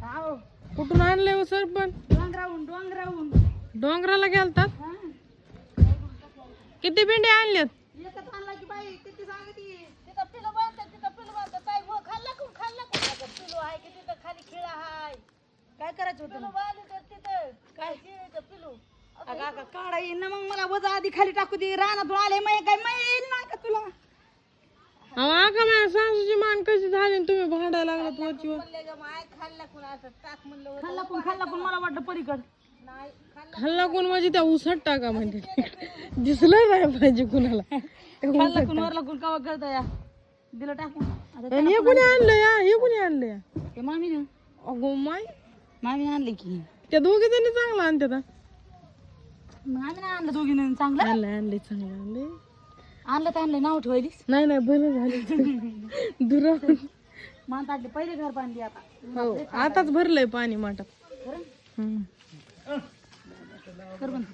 हाव कुठून आणले हो सरपंच? डोंगरावून डोंगराला गेलतात. हा किती पिंडे आणल्यात? एकच आणला की बाई किती सांगती तिथं पिलो बांधतात काय मग खाल्ला आता पिलो आहे की तिथं खाली खिळा हाय काय करायचं होतं तिथं काय पिलो अगं काढा येईन ना मग मला वजा आधी खाली टाकू दे रानातून आले मग काय मग येईल ना का तुला अहो का माझ्या सासूची मान कशी झाली आणि तुम्ही भांडायला लागलात वरची खाल्ला पण मला वाटलं पलीकड खाल्ला कोण म्हणजे त्या उसट टाका म्हणजे दिसलं नाही पाहिजे कुणाला. खाल्ला कोण वरला कोण कवा करता या दिलं टाकून आता आणि हे कोणी आणलं या? हे कोणी आणलं या? ते मामीने अगो मामीने आणले की त्या दोघे जणी चांगला आणतात. मामीने आणलं दोघीने चांगलं आणले चांगलं आणले. आणलं नाव ठेवायलीस नाही बरं झालं. दुरा मान ताटले पहिले घर बांधली आता हो आताच भरलंय पाणी माठात. खरं कर बंद